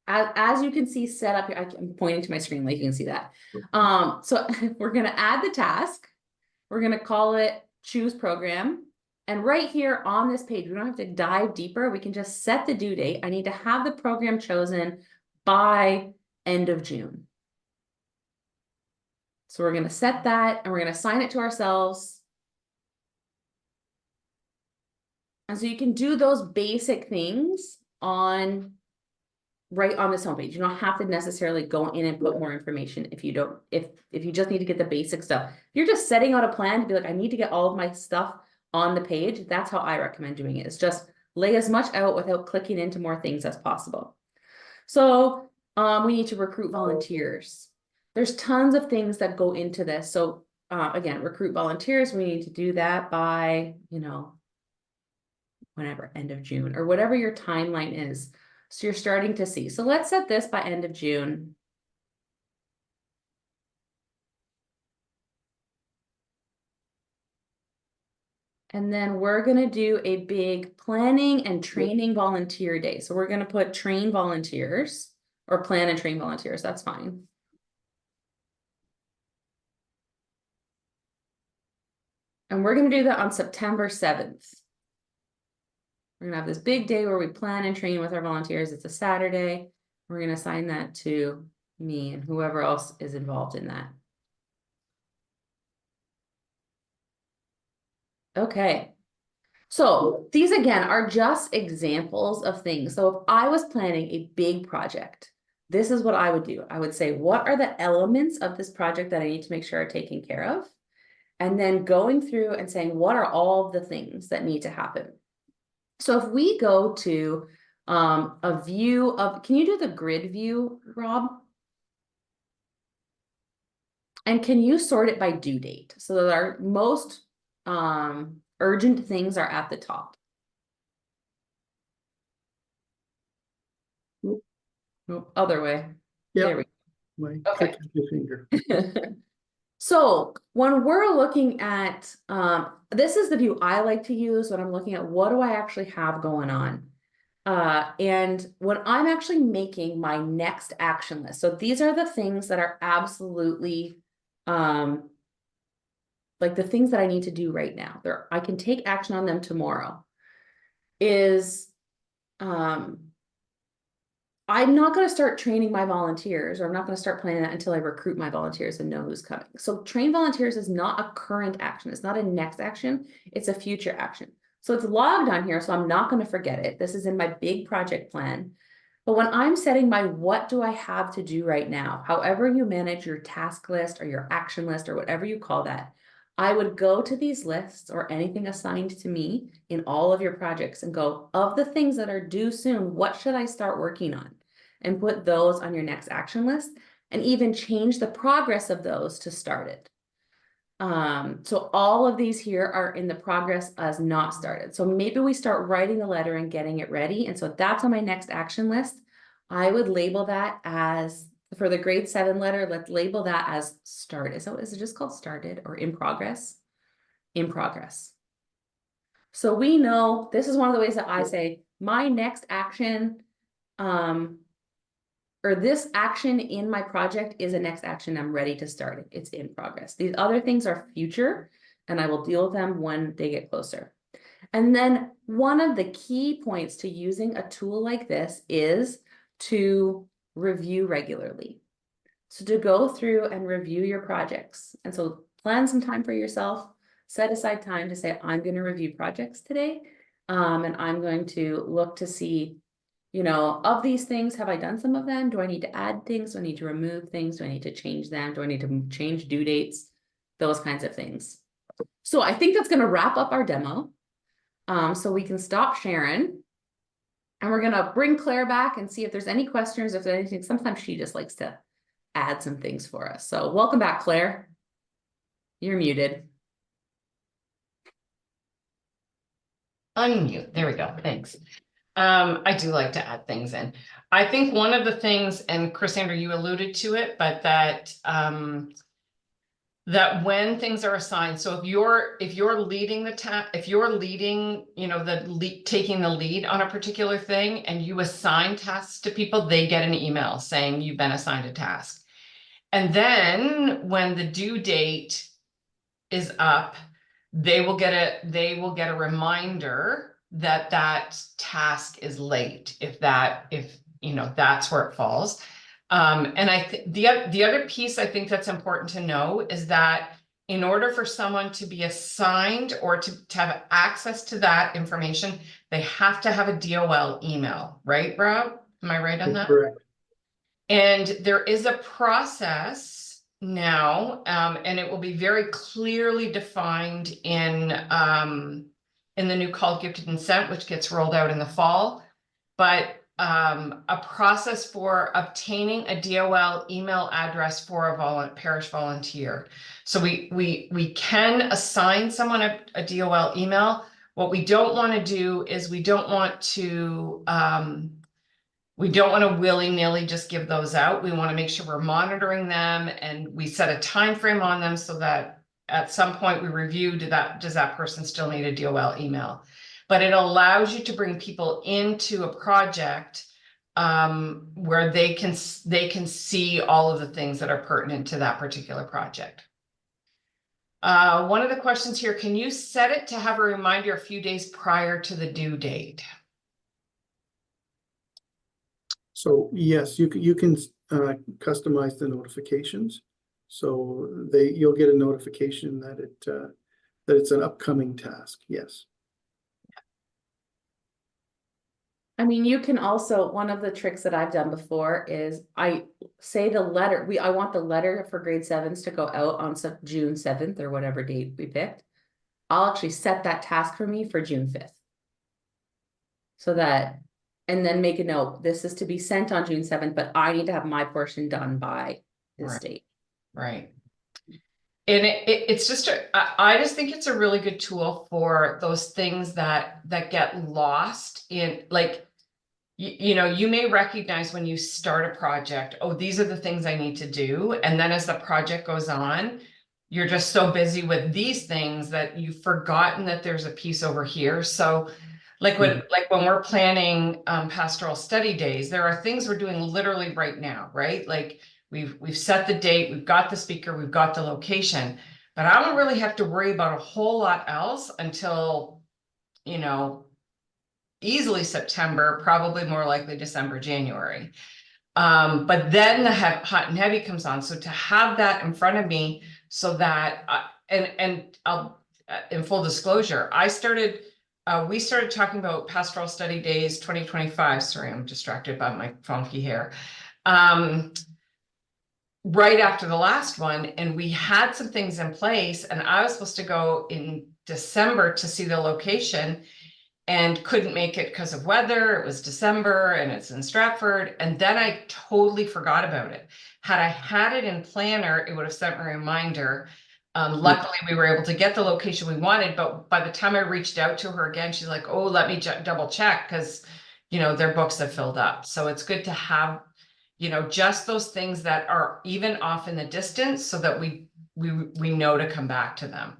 as you can see set up here, I'm pointing to my screen like you can see that. So we're gonna add the task. We're gonna call it choose program. And right here on this page, we don't have to dive deeper. We can just set the due date. I need to have the program chosen by end of June. So we're gonna set that and we're gonna assign it to ourselves. And so you can do those basic things right on this homepage. You don't have to necessarily go in and put more information if you don't, if you just need to get the basic stuff. If you're just setting out a plan to be like, I need to get all of my stuff on the page, that's how I recommend doing it. It's just lay as much out without clicking into more things as possible. So we need to recruit volunteers. There's tons of things that go into this. So again, recruit volunteers, we need to do that by, whenever, end of June, or whatever your timeline is. So you're starting to see. So let's set this by end of June. And then we're going to do a big planning and training volunteer day. So we're going to put train volunteers or plan and train volunteers. That's fine. And we're going to do that on September 7th. We're going to have this big day where we plan and train with our volunteers. It's a Saturday. We're going to assign that to me and whoever else is involved in that. Okay. So these again are just examples of things. So if I was planning a big project, this is what I would do. I would say, what are the elements of this project that I need to make sure are taken care of? And then going through and saying, what are all of the things that need to happen? So if we go to a view of, can you do the grid view, Rob? And can you sort it by due date? So that our most urgent things are at the top. Nope, other way. Yeah. There we go. Okay. Click your finger. So when we're looking at, this is the view I like to use when I'm looking at what do I actually have going on. And when I'm actually making my next action list. So these are the things that are absolutely, like the things that I need to do right now. I can take action on them tomorrow. I'm not going to start training my volunteers, or I'm not going to start planning that until I recruit my volunteers and know who's coming. So train volunteers is not a current action. It's not a next action. It's a future action. So it's logged on here, so I'm not going to forget it. This is in my big project plan. But when I'm setting my what do I have to do right now, however you manage your task list or your action list or whatever you call that, I would go to these lists or anything assigned to me in all of your projects and go, of the things that are due soon, what should I start working on? And put those on your next action list and even change the progress of those to start it. So all of these here are in the progress as not started. So maybe we start writing the letter and getting it ready. And so that's on my next action list. I would label that as, for the grade 7 letter, let's label that as started. So is it just called started or in progress? In progress. So we know this is one of the ways that I say my next action, or this action in my project is a next action. I'm ready to start it. It's in progress. These other things are future, and I will deal with them when they get closer. And then one of the key points to using a tool like this is to review regularly. So to go through and review your projects. And so plan some time for yourself, set aside time to say, I'm going to review projects today. And I'm going to look to see, you know, of these things, have I done some of them? Do I need to add things? Do I need to remove things? Do I need to change them? Do I need to change due dates? Those kinds of things. So I think that's going to wrap up our demo. So we can stop sharing. And we're going to bring Claire back and see if there's any questions, if there's anything. Sometimes she just likes to add some things for us. So welcome back, Claire. You're muted. Unmute. There we go. Thanks. I do like to add things in. I think one of the things, and Cassandra, you alluded to it, but that that when things are assigned, so if you're leading if you're leading, you know, taking the lead on a particular thing and you assign tasks to people, they get an email saying you've been assigned a task. And then when the due date is up, they will get a reminder that that task is late, if you know, that's where it falls. And I think the other piece I think that's important to know is that in order for someone to be assigned or to have access to that information, they have to have a DOL email, right, Rob? Am I right on that? Correct. And there is a process now, and it will be very clearly defined in the new Called Gifted and Sent, which gets rolled out in the fall. But a process for obtaining a DOL email address for a parish volunteer. So we can assign someone a DOL email. What we don't want to do is we don't want to willy-nilly just give those out. We want to make sure we're monitoring them and we set a time frame on them so that at some point we review, does that person still need a DOL email? But it allows you to bring people into a project where they can see all of the things that are pertinent to that particular project. One of the questions here, can you set it to have a reminder a few days prior to the due date? So yes, you can customize the notifications. So you'll get a notification that it's an upcoming task. Yes. I mean, you can also, one of the tricks that I've done before is I say the letter, I want the letter for grade 7s to go out on June 7th or whatever date we picked. I'll actually set that task for me for June 5th. So that, and then make a note, this is to be sent on June 7th, but I need to have my portion done by this date. Right. And it's just, I just think it's a really good tool for those things that get lost in, like, you know, you may recognize when you start a project, oh, these are the things I need to do. And then as the project goes on, you're just so busy with these things that you've forgotten that there's a piece over here. So like when we're planning pastoral study days, there are things we're doing literally right now, right? Like we've set the date, we've got the speaker, we've got the location, but I don't really have to worry about a whole lot else until, you know, easily September, probably more likely December, January. But then the hot and heavy comes on. So to have that in front of me so that, and I'll, in full disclosure, we started talking about Pastoral Study Days 2025. Sorry, I'm distracted by my funky hair. Right after the last one, and we had some things in place, and I was supposed to go in December to see the location and couldn't make it because of weather. It was December and it's in Stratford. And then I totally forgot about it. Had I had it in Planner, it would have sent me a reminder. Luckily, we were able to get the location we wanted, but by the time I reached out to her again, she's like, oh, let me double check because, you know, their books have filled up. So it's good to have, you know, just those things that are even off in the distance so that we know to come back to them.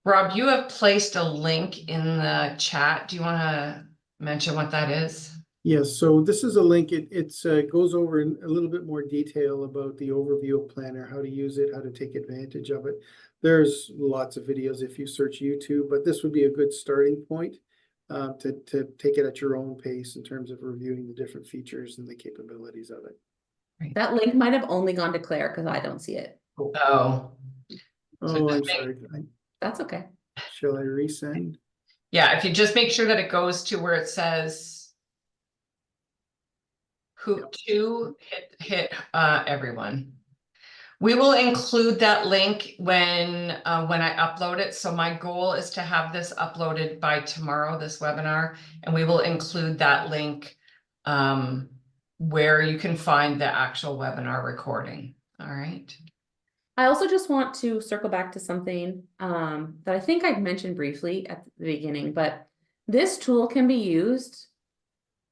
Rob, you have placed a link in the chat. Do you want to mention what that is? Yes, so this is a link. It's goes over in a little bit more detail about the overview of Planner, how to use it, how to take advantage of it. There's lots of videos if you search YouTube, but this would be a good starting point to take it at your own pace in terms of reviewing the different features and the capabilities of it. That link might have only gone to Claire because I don't see it. Oh, Oh, I'm just make- sorry. That's okay. Shall I resend? yeah, if you just make sure that it goes to where it says hit everyone. We will include that link when I upload it. So my goal is to have this uploaded by tomorrow, this webinar, and we will include that link where you can find the actual webinar recording. All right. I also just want to circle back to something that I think I'd mentioned briefly at the beginning, but this tool can be used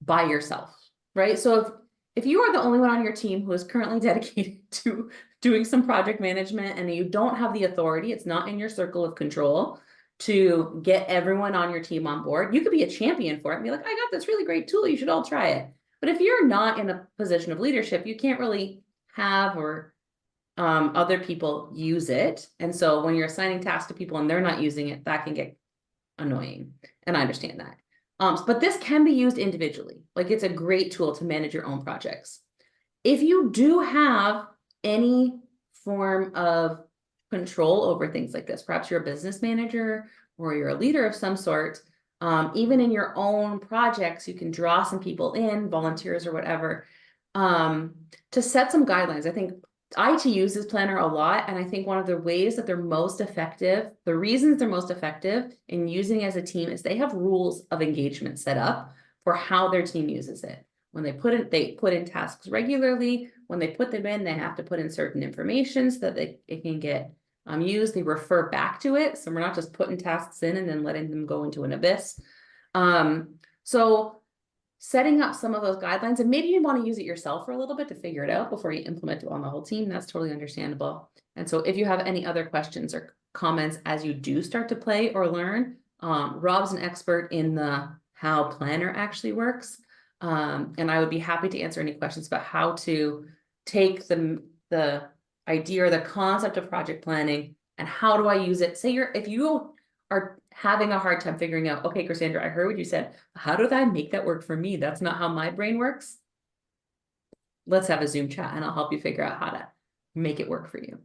by yourself, right? So if you are the only one on your team who is currently dedicated to doing some project management and you don't have the authority, it's not in your circle of control to get everyone on your team on board, you could be a champion for it and be like, I got this really great tool, you should all try it. But if you're not in a position of leadership, you can't really have or other people use it. And so when you're assigning tasks to people and they're not using it, that can get annoying. And I understand that. But this can be used individually. Like it's a great tool to manage your own projects. If you do have any form of control over things like this, perhaps you're a business manager or you're a leader of some sort, even in your own projects, you can draw some people in, volunteers or whatever, to set some guidelines. I think IT uses Planner a lot, and I think one of the ways that they're most effective, the reasons they're most effective in using as a team is they have rules of engagement set up for how their team uses it. When they put in tasks regularly. When they put them in, they have to put in certain information so that it can get used. They refer back to it, so we're not just putting tasks in and then letting them go into an abyss. So setting up some of those guidelines, and maybe you want to use it yourself for a little bit to figure it out before you implement it on the whole team. That's totally understandable. And so if you have any other questions or comments as you do start to play or learn, Rob's an expert in the how Planner actually works. And I would be happy to answer any questions about how to take the idea or the concept of project planning and how do I use it. Say if you are having a hard time figuring out, okay, Cassandra, I heard what you said. How do I make that work for me? That's not how my brain works. Let's have a Zoom chat and I'll help you figure out how to make it work for you.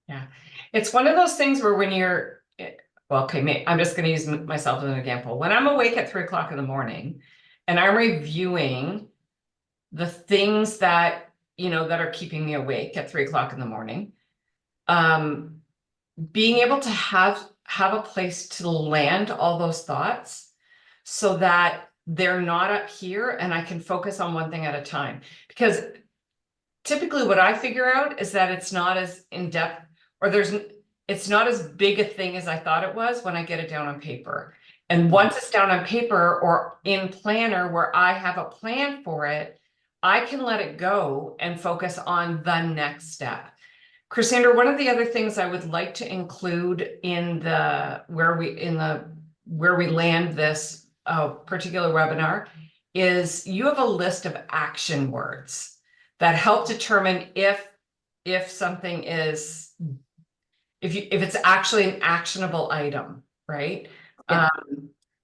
Yeah, it's one of those things where when you're, well, okay, I'm just going to use myself as an example. When I'm awake at 3 o'clock in the morning and I'm reviewing the things that, that are keeping me awake at 3 o'clock in the morning, being able to have a place to land all those thoughts so that they're not up here and I can focus on one thing at a time. Because typically what I figure out is that it's not as in-depth or it's not as big a thing as I thought it was when I get it down on paper. And once it's down on paper or in Planner where I have a plan for it, I can let it go and focus on the next step. Cassandra, one of the other things I would like to include in where we land this particular webinar is you have a list of action words that help determine if something is, if it's actually an actionable item, right? Yeah.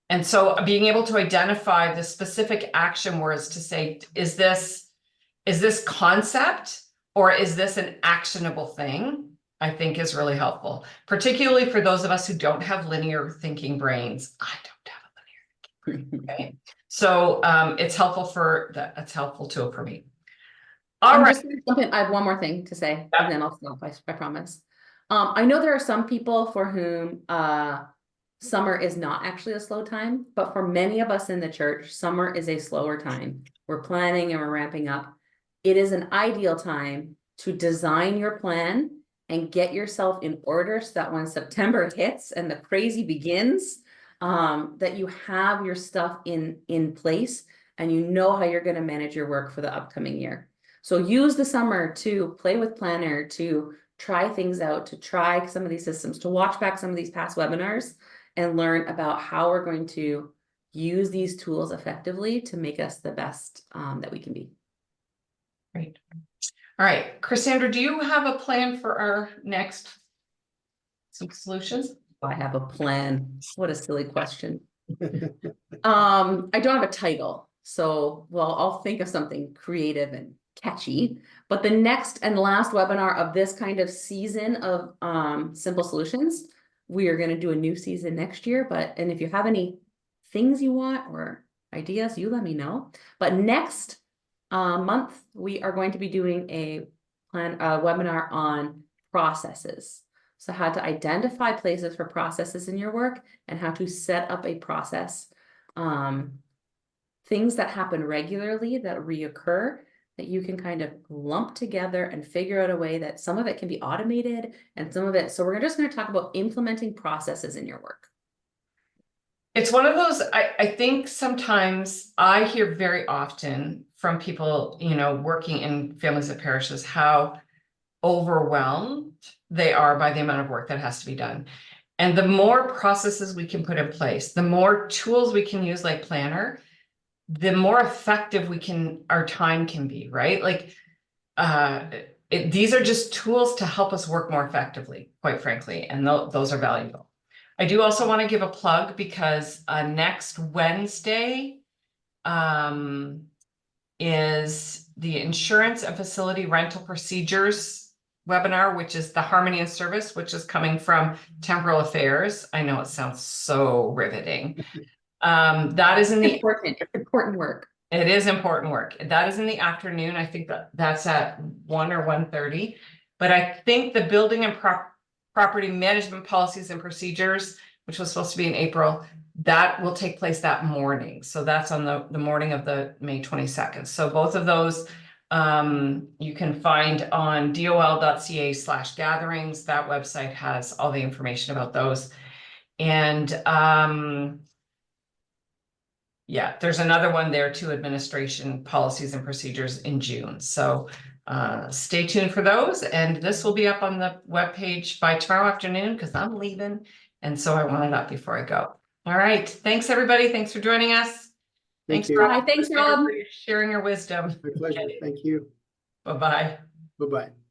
And so being able to identify the specific action words to say, is this concept or is this an actionable thing? I think is really helpful, particularly for those of us who don't have linear thinking brains. I don't have a linear thinking brain. Okay. So it's helpful it's helpful tool for me. All right. I have one more thing to say, Yeah. and then I'll stop, I promise. I know there are some people for whom summer is not actually a slow time, but for many of us in the church, summer is a slower time. We're planning and we're ramping up. It is an ideal time to design your plan and get yourself in order so that when September hits and the crazy begins, that you have your stuff in place and you know how you're going to manage your work for the upcoming year. So use the summer to play with Planner, to try things out, to try some of these systems, to watch back some of these past webinars and learn about how we're going to use these tools effectively to make us the best that we can be. Great. All right, Cassandra, do you have a plan for our next solutions? I have a plan. What a silly question. I don't have a title, so well, I'll think of something creative and catchy. But the next and last webinar of this kind of season of Simple Solutions, we are going to do a new season next year. And if you have any things you want or ideas, you let me know. But next month, we are going to be doing a webinar on processes. So how to identify places for processes in your work and how to set up a process. Things that happen regularly that reoccur that you can kind of lump together and figure out a way that some of it can be automated and some of it. So we're just going to talk about implementing processes in your work. It's one of those, I think sometimes I hear very often from people, you know, working in families of parishes, how overwhelmed they are by the amount of work that has to be done. And the more processes we can put in place, the more tools we can use like Planner, the more effective our time can be, right? Like, these are just tools to help us work more effectively, quite frankly, and those are valuable. I do also want to give a plug because next Wednesday is the Insurance and Facility Rental Procedures webinar, which is the Harmony of Service, which is coming from Temporal Affairs. I know it sounds so riveting. That is in the important work. It is important work. That is in the afternoon. I think that's at 1 or 1:30. But I think the Building and Property Management Policies and Procedures, which was supposed to be in April, that will take place that morning. So that's on the morning of the May 22nd. So both of those you can find on dol.ca/gatherings. That website has all the information about those. And yeah, there's another one there too, Administration Policies and Procedures in June. So stay tuned for those. And this will be up on the webpage by tomorrow afternoon because I'm leaving. And so I want it up before I go. All right. Thanks, everybody. Thanks for joining us. Thank you. Bye. Thanks, Rob. For sharing your wisdom. My pleasure. Okay. Thank you. Bye-bye. Bye-bye.